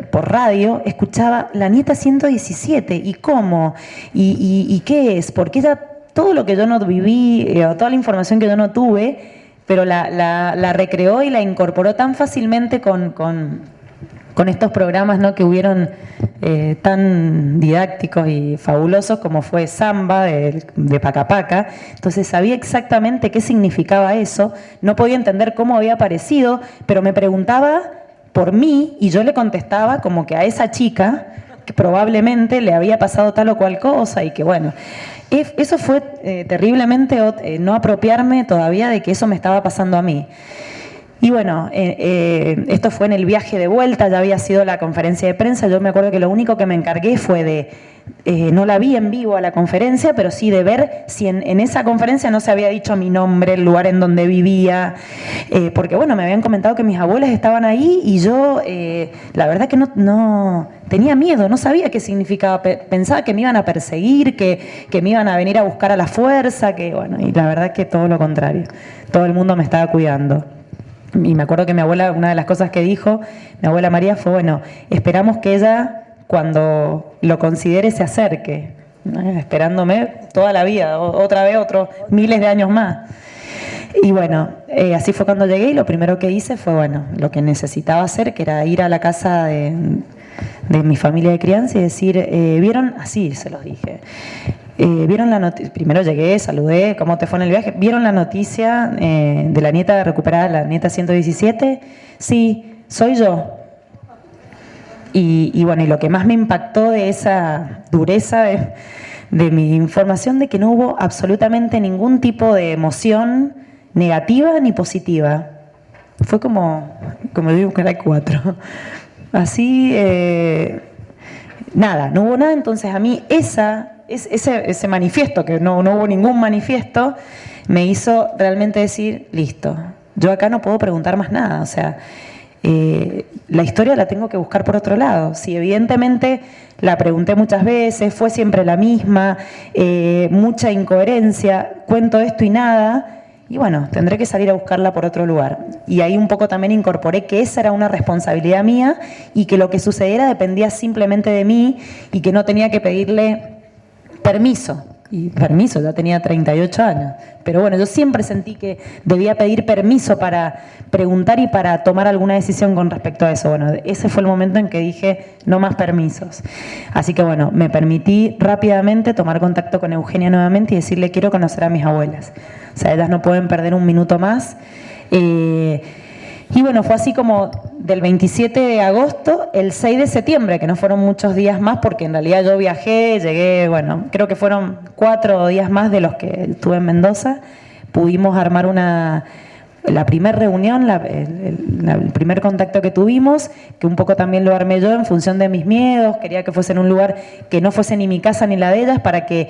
por radio escuchaba la nieta 117, ¿y cómo? ¿Y qué es? Porque ella, todo lo que yo no viví, toda la información que yo no tuve, pero la recreó y la incorporó tan fácilmente con estos programas, ¿no?, que hubieron tan didácticos y fabulosos como fue Samba de Paca Paca. Entonces sabía exactamente qué significaba eso, no podía entender cómo había aparecido, pero me preguntaba por mí, y yo le contestaba como que a esa chica que probablemente le había pasado tal o cual cosa y que bueno, eso fue terriblemente no apropiarme todavía de que eso me estaba pasando a mí. Y bueno, esto fue en el viaje de vuelta, ya había sido la conferencia de prensa, yo me acuerdo que lo único que me encargué fue de, no la vi en vivo a la conferencia, pero sí de ver si en esa conferencia no se había dicho mi nombre, el lugar en donde vivía, porque bueno, me habían comentado que mis abuelas estaban ahí y yo la verdad que no tenía miedo, no sabía qué significaba, pensaba que me iban a perseguir, que me iban a venir a buscar a la fuerza, que bueno, y la verdad que todo lo contrario, todo el mundo me estaba cuidando. Y me acuerdo que mi abuela, una de las cosas que dijo, mi abuela María, fue, bueno, esperamos que ella, cuando lo considere, se acerque, esperándome toda la vida, otra vez, otros miles de años más. Y bueno, así fue cuando llegué y lo primero que hice fue, bueno, lo que necesitaba hacer, que era ir a la casa de mi familia de crianza y decir, ¿vieron? Así se los dije. ¿Vieron la noticia? Primero llegué, saludé, ¿cómo te fue en el viaje? ¿Vieron la noticia de la nieta recuperada, la nieta 117? Sí, soy yo. Y bueno, y lo que más me impactó de esa dureza de mi información, de que no hubo absolutamente ningún tipo de emoción negativa ni positiva. Fue como digo que era 4. Así, nada, no hubo nada. Entonces a mí ese manifiesto, que no hubo ningún manifiesto, me hizo realmente decir, listo, yo acá no puedo preguntar más nada, o sea, la historia la tengo que buscar por otro lado. Si evidentemente la pregunté muchas veces, fue siempre la misma, mucha incoherencia, cuento esto y nada, y bueno, tendré que salir a buscarla por otro lugar. Y ahí un poco también incorporé que esa era una responsabilidad mía y que lo que sucediera dependía simplemente de mí y que no tenía que pedirle permiso. Y permiso, ya tenía 38 años. Pero bueno, yo siempre sentí que debía pedir permiso para preguntar y para tomar alguna decisión con respecto a eso. Bueno, ese fue el momento en que dije, no más permisos. Así que bueno, me permití rápidamente tomar contacto con Eugenia nuevamente y decirle, quiero conocer a mis abuelas. O sea, ellas no pueden perder un minuto más. Y bueno, fue así como del 27 de agosto, el 6 de septiembre, que no fueron muchos días más, porque en realidad yo viajé, llegué, bueno, creo que fueron 4 días más de los que estuve en Mendoza. Pudimos armar la primera reunión, el primer contacto que tuvimos, que un poco también lo armé yo en función de mis miedos. Quería que fuese en un lugar que no fuese ni mi casa ni la de ellas, para que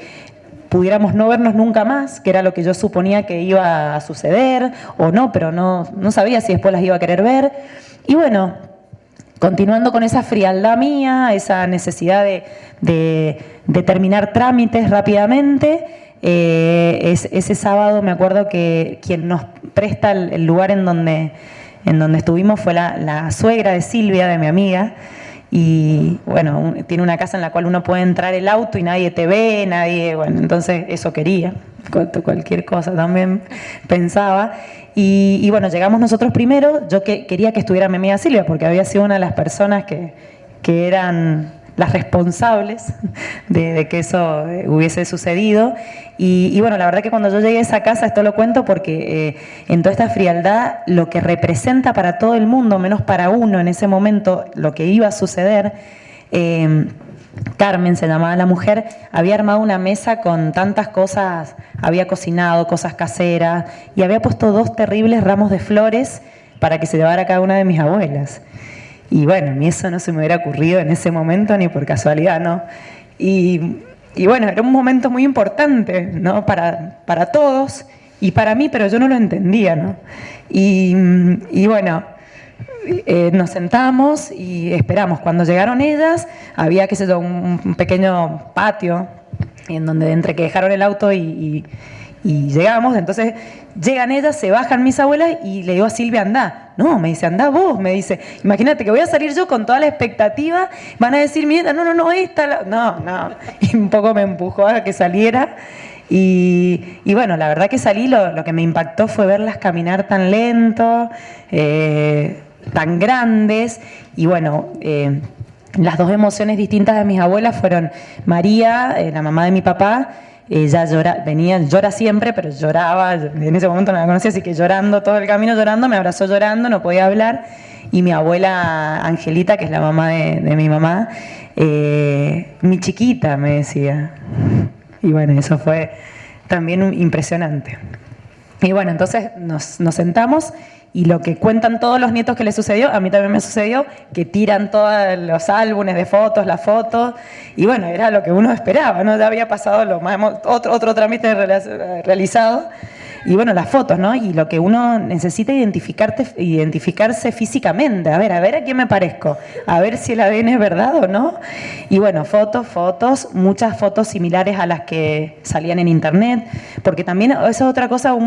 pudiéramos no vernos nunca más, que era lo que yo suponía que iba a suceder, o no, pero no sabía si después las iba a querer ver. Y bueno, continuando con esa frialdad mía, esa necesidad de terminar trámites rápidamente, ese sábado me acuerdo que quien nos presta el lugar en donde estuvimos fue la suegra de Silvia, de mi amiga. Y bueno, tiene una casa en la cual uno puede entrar el auto y nadie te ve, bueno, entonces eso quería, cualquier cosa también pensaba. Y bueno, llegamos nosotros primero. Yo quería que estuviera mi amiga Silvia, porque había sido una de las personas que eran las responsables de que eso hubiese sucedido. Y bueno, la verdad que cuando yo llegué a esa casa, esto lo cuento porque en toda esta frialdad, lo que representa para todo el mundo, menos para uno en ese momento, lo que iba a suceder, Carmen se llamaba la mujer, había armado una mesa con tantas cosas, había cocinado cosas caseras y había puesto 2 terribles ramos de flores para que se llevara cada una de mis abuelas. Y bueno, a mí eso no se me hubiera ocurrido en ese momento ni por casualidad, ¿no? Y bueno, era un momento muy importante, ¿no? Para todos y para mí, pero yo no lo entendía, ¿no? Y bueno, nos sentamos y esperamos. Cuando llegaron ellas, había, qué sé yo, un pequeño patio en donde entre que dejaron el auto y llegamos. Entonces llegan ellas, se bajan mis abuelas y le digo a Silvia, anda. No, me dice, anda vos, me dice. Imagínate que voy a salir yo con toda la expectativa, van a decir, mira, no, esta, no. Y un poco me empujó a que saliera. Y bueno, la verdad que salí, lo que me impactó fue verlas caminar tan lento, tan grandes. Y bueno, las 2 emociones distintas de mis abuelas fueron María, la mamá de mi papá, ella llora siempre, pero lloraba, en ese momento no la conocía, así que llorando todo el camino, llorando, me abrazó llorando, no podía hablar, y mi abuela Angelita, que es la mamá de mi mamá, mi chiquita, me decía. Y bueno, eso fue también impresionante. Y bueno, entonces nos sentamos y lo que cuentan todos los nietos que les sucedió, a mí también me sucedió, que tiran todos los álbumes de fotos, las fotos, y bueno, era lo que uno esperaba, ¿no? Ya había pasado otro trámite realizado, y bueno, las fotos, ¿no? Y lo que uno necesita identificarse físicamente, a ver a quién me parezco, a ver si el ADN es verdad o no. Y bueno, fotos, muchas fotos similares a las que salían en internet, porque también esa es otra cosa,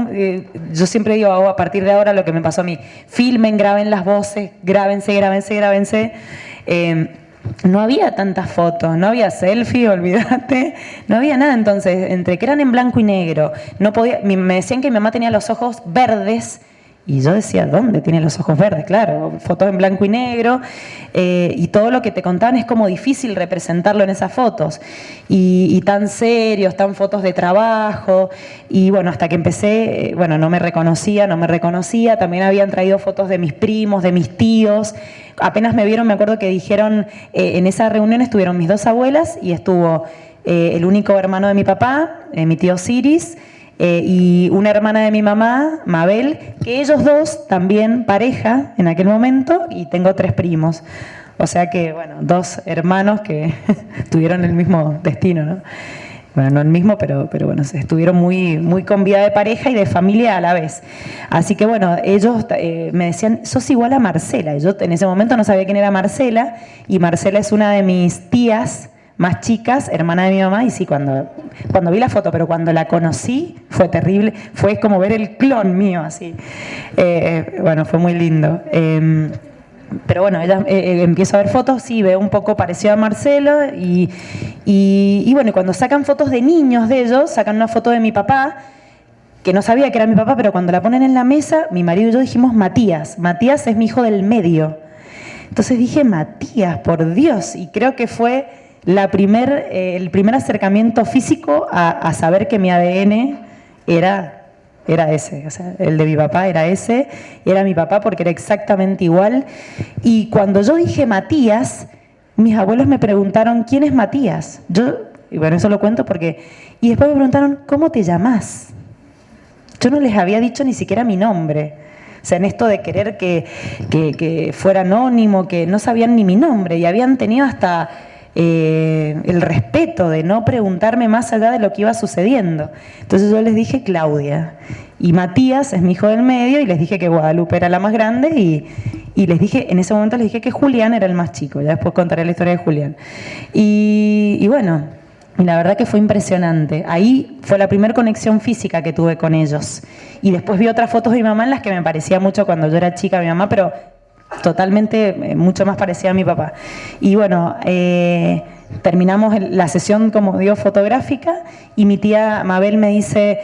yo siempre digo, a partir de ahora lo que me pasó a mí, filmen, graben las voces, grábense. No había tantas fotos, no había selfie, olvídate, no había nada. Entonces, entre que eran en blanco y negro, me decían que mi mamá tenía los ojos verdes, y yo decía, ¿dónde tiene los ojos verdes? Claro, fotos en blanco y negro, y todo lo que te contaban es como difícil representarlo en esas fotos, y tan serios, tan fotos de trabajo, y bueno, hasta que empecé, no me reconocía, también habían traído fotos de mis primos, de mis tíos. Apenas me vieron, me acuerdo que dijeron, en esa reunión estuvieron mis dos abuelas y estuvo el único hermano de mi papá, mi tío Ciris, y una hermana de mi mamá, Mabel, que ellos dos también pareja en aquel momento, y tengo 3 primos. O sea que, bueno, 2 hermanos que tuvieron el mismo destino, ¿no? Bueno, no el mismo, pero bueno, estuvieron muy con vida de pareja y de familia a la vez. Así que bueno, ellos me decían, sos igual a Marcela. Y yo en ese momento no sabía quién era Marcela, y Marcela es una de mis tías más chicas, hermana de mi mamá, y sí, cuando vi la foto, pero cuando la conocí fue terrible, fue como ver el clon mío, así. Bueno, fue muy lindo. Pero bueno, empiezo a ver fotos, sí, veo un poco parecido a Marcelo, y bueno, cuando sacan fotos de niños de ellos, sacan una foto de mi papá, que no sabía que era mi papá, pero cuando la ponen en la mesa, mi marido y yo dijimos Matías es mi hijo del medio. Entonces dije, Matías, por Dios, y creo que fue el primer acercamiento físico a saber que mi ADN era ese, o sea, el de mi papá era ese, era mi papá porque era exactamente igual. Y cuando yo dije Matías, mis abuelos me preguntaron, ¿quién es Matías? Y bueno, eso lo cuento y después me preguntaron, ¿cómo te llamás? Yo no les había dicho ni siquiera mi nombre. O sea, en esto de querer que fuera anónimo, que no sabían ni mi nombre, y habían tenido hasta el respeto de no preguntarme más allá de lo que iba sucediendo. Entonces yo les dije Claudia, y Matías es mi hijo del medio, y les dije que Guadalupe era la más grande, y les dije, en ese momento les dije que Julián era el más chico. Ya después contaré la historia de Julián. Y bueno, y la verdad que fue impresionante. Ahí fue la primera conexión física que tuve con ellos. Y después vi otras fotos de mi mamá en las que me parecía mucho cuando yo era chica mi mamá, pero totalmente mucho más parecida a mi papá. Y bueno, terminamos la sesión, como digo, fotográfica, y mi tía Mabel me dice,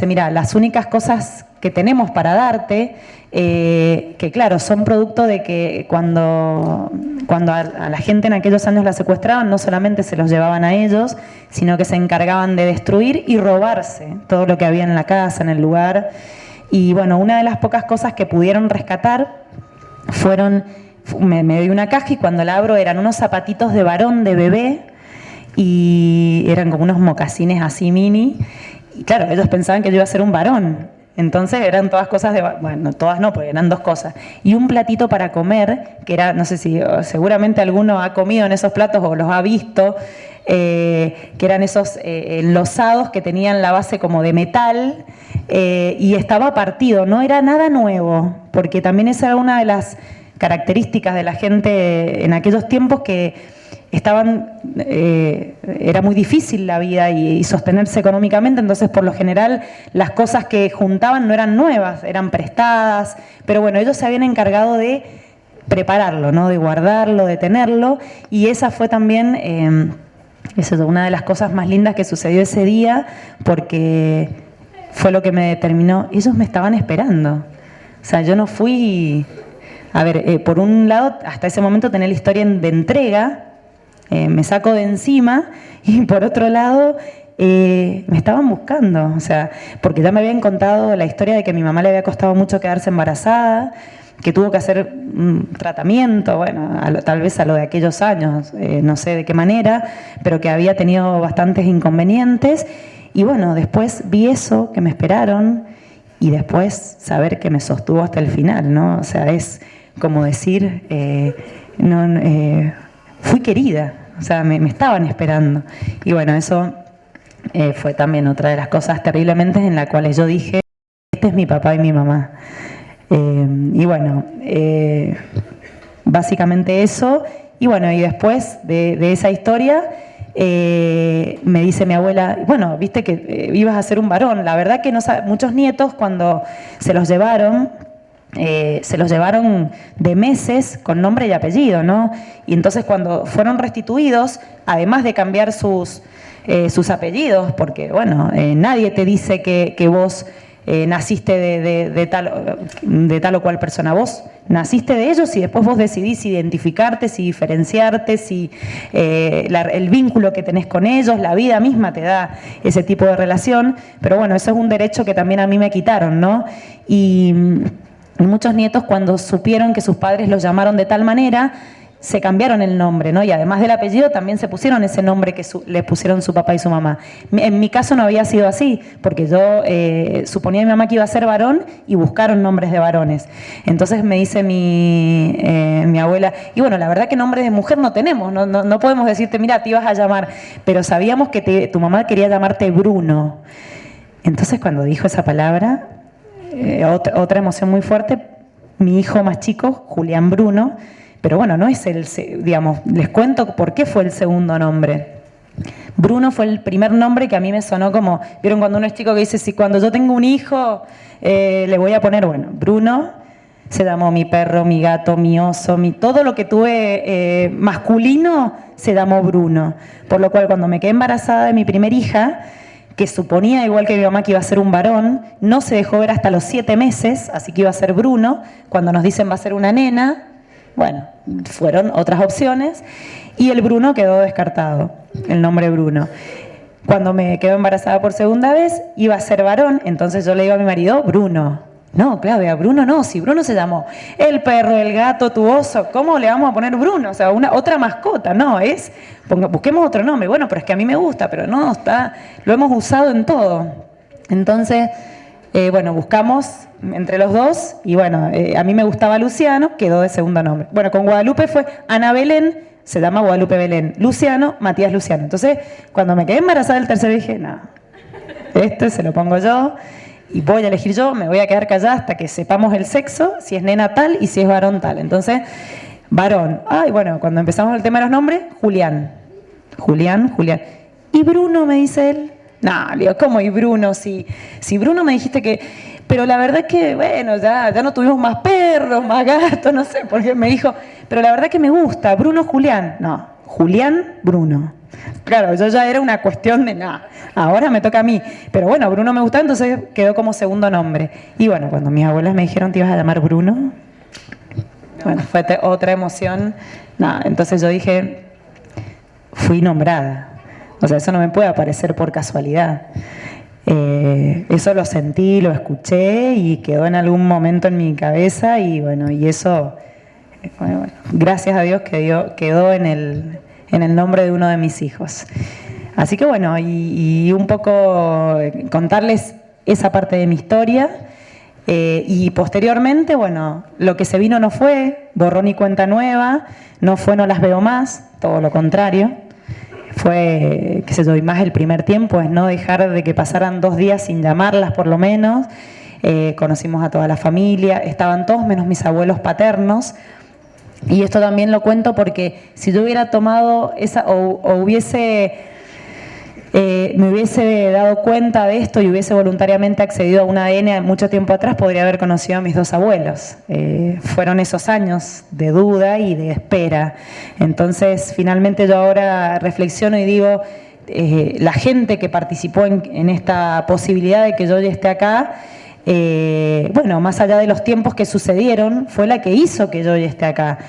mira, las únicas cosas que tenemos para darte, que claro, son producto de que cuando a la gente en aquellos años la secuestraban, no solamente se los llevaban a ellos, sino que se encargaban de destruir y robarse todo lo que había en la casa, en el lugar. Y bueno, una de las pocas cosas que pudieron rescatar me dio una caja, y cuando la abro eran unos zapatitos de varón de bebé, y eran como unos mocasines así mini, y claro, ellos pensaban que yo iba a ser un varón. Entonces eran todas cosas bueno, todas no, porque eran 2 cosas. Y un platito para comer, que era, no sé si seguramente alguno ha comido en esos platos o los ha visto, que eran esos enlosados que tenían la base como de metal, y estaba partido, no era nada nuevo, porque también esa era una de las características de la gente en aquellos tiempos, que era muy difícil la vida y sostenerse económicamente, entonces por lo general las cosas que juntaban no eran nuevas, eran prestadas, pero bueno, ellos se habían encargado de prepararlo, ¿no? De guardarlo, de tenerlo, y esa fue también una de las cosas más lindas que sucedió ese día, porque fue lo que me determinó. Ellos me estaban esperando, o sea, yo no fui... A ver, por un lado, hasta ese momento tenía la historia de entrega, me saco de encima, y por otro lado, me estaban buscando, o sea, porque ya me habían contado la historia de que a mi mamá le había costado mucho quedarse embarazada, que tuvo que hacer un tratamiento, bueno, tal vez a lo de aquellos años, no sé de qué manera, pero que había tenido bastantes inconvenientes. Y bueno, después vi eso, que me esperaron, y después saber que me sostuvo hasta el final, ¿no? O sea, es como decir, fui querida, o sea, me estaban esperando. Y bueno, eso fue también otra de las cosas terriblemente en las cuales yo dije, este es mi papá y mi mamá. Y bueno, básicamente eso. Y bueno, y después de esa historia, me dice mi abuela, bueno, viste que ibas a ser un varón. La verdad que muchos nietos cuando se los llevaron de meses con nombre y apellido, ¿no? Y entonces cuando fueron restituidos, además de cambiar sus apellidos, porque bueno, nadie te dice que vos naciste de tal o cual persona. Vos naciste de ellos y después vos decidís identificarte, si diferenciarte, si el vínculo que tenés con ellos, la vida misma te da ese tipo de relación. Pero bueno, eso es un derecho que también a mí me quitaron, ¿no? Y muchos nietos, cuando supieron que sus padres los llamaron de tal manera, se cambiaron el nombre, ¿no? Y además del apellido también se pusieron ese nombre que le pusieron su papá y su mamá. En mi caso no había sido así, porque yo suponía mi mamá que iba a ser varón y buscaron nombres de varones. Entonces me dice mi abuela, y bueno, la verdad que nombres de mujer no tenemos, no podemos decirte, mira, te ibas a llamar, pero sabíamos que tu mamá quería llamarte Bruno. Entonces cuando dijo esa palabra, otra emoción muy fuerte, mi hijo más chico, Julián Bruno. Pero bueno, no es digamos, les cuento por qué fue el segundo nombre. Bruno fue el primer nombre que a mí me sonó como, ¿vieron cuando uno es chico que dice, si cuando yo tengo un hijo, le voy a poner, bueno, Bruno, se llamó mi perro, mi gato, mi oso, todo lo que tuve masculino se llamó Bruno. Por lo cual cuando me quedé embarazada de mi primer hija, que suponía, igual que mi mamá, que iba a ser un varón, no se dejó ver hasta los 7 meses, así que iba a ser Bruno. Cuando nos dicen va a ser una nena, bueno, fueron otras opciones y el Bruno quedó descartado, el nombre Bruno. Cuando me quedo embarazada por segunda vez, iba a ser varón, entonces yo le digo a mi marido, Bruno. No, Claudia, Bruno no, si Bruno se llamó el perro, el gato, tu oso, ¿cómo le vamos a poner Bruno? O sea, otra mascota, no, busquemos otro nombre. Bueno, pero es que a mí me gusta, pero no, lo hemos usado en todo. Entonces, bueno, buscamos entre los dos y bueno, a mí me gustaba Luciano, quedó de segundo nombre. Bueno, con Guadalupe fue Ana Belén, se llama Guadalupe Belén, Luciano, Matías Luciano. Entonces, cuando me quedé embarazada del tercero dije, no, este se lo pongo yo y voy a elegir yo, me voy a quedar callada hasta que sepamos el sexo, si es nena tal y si es varón tal. Entonces, varón. Ay, bueno, cuando empezamos el tema de los nombres, Julián. ¿Y Bruno, me dice él? No, le digo, ¿cómo y Bruno? Si Bruno me dijiste que... Pero la verdad que, bueno, ya no tuvimos más perros, más gatos, no sé, porque me dijo, pero la verdad que me gusta, Bruno Julián. No, Julián Bruno. Claro, yo ya era una cuestión de nada, ahora me toca a mí. Pero bueno, Bruno me gustaba, entonces quedó como segundo nombre. Y bueno, cuando mis abuelas me dijeron, ¿te ibas a llamar Bruno? Bueno, fue otra emoción. No, entonces yo dije, fui nombrada. O sea, eso no me puede aparecer por casualidad. Eso lo sentí, lo escuché y quedó en algún momento en mi cabeza y bueno, y eso, bueno, gracias a Dios quedó en el nombre de uno de mis hijos. Así que bueno, y un poco contarles esa parte de mi historia y posteriormente, bueno, lo que se vino no fue borrón y cuenta nueva, no fue no las veo más, todo lo contrario. Fue, qué sé yo, y más el primer tiempo, es no dejar de que pasaran 2 días sin llamarlas por lo menos. Conocimos a toda la familia, estaban todos menos mis abuelos paternos. Y esto también lo cuento porque si yo hubiera tomado me hubiese dado cuenta de esto y hubiese voluntariamente accedido a un ADN mucho tiempo atrás, podría haber conocido a mis 2 abuelos. Fueron esos años de duda y de espera. Entonces, finalmente yo ahora reflexiono y digo, la gente que participó en esta posibilidad de que yo hoy esté acá, bueno, más allá de los tiempos que sucedieron, fue la que hizo que yo hoy esté acá.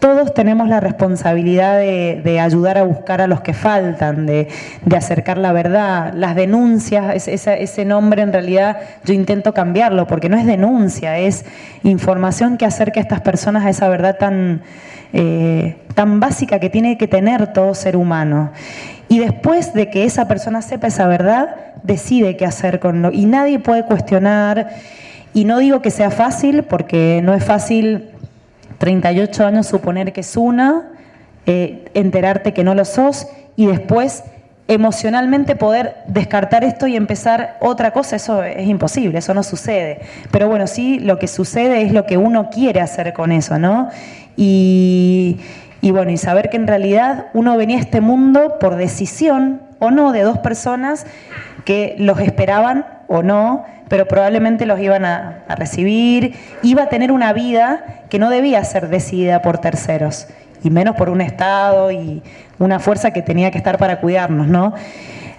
todos tenemos la responsabilidad de ayudar a buscar a los que faltan, de acercar la verdad. Las denuncias, ese nombre en realidad yo intento cambiarlo, porque no es denuncia, es información que acerque a estas personas a esa verdad tan básica que tiene que tener todo ser humano. Y después de que esa persona sepa esa verdad, decide qué hacer con lo. Y nadie puede cuestionar, y no digo que sea fácil, porque no es fácil 38 años suponer que es enterarte que no lo sos, y después emocionalmente poder descartar esto y empezar otra cosa. Eso es imposible, eso no sucede. Pero bueno, sí, lo que sucede es lo que uno quiere hacer con eso, ¿no? Y bueno, y saber que en realidad uno venía a este mundo por decisión o no de dos personas que los esperaban o no, pero probablemente los iban a recibir, iba a tener una vida que no debía ser decidida por terceros, y menos por un Estado y una fuerza que tenía que estar para cuidarnos, ¿no?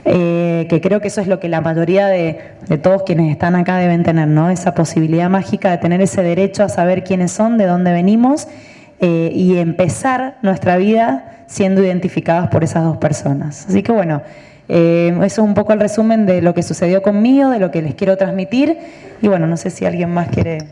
Que creo que eso es lo que la mayoría de todos quienes están acá deben tener, ¿no? Esa posibilidad mágica de tener ese derecho a saber quiénes son, de dónde venimos, y empezar nuestra vida siendo identificados por esas dos personas. Así que bueno, eso es un poco el resumen de lo que sucedió conmigo, de lo que les quiero transmitir, y bueno, no sé si alguien más quiere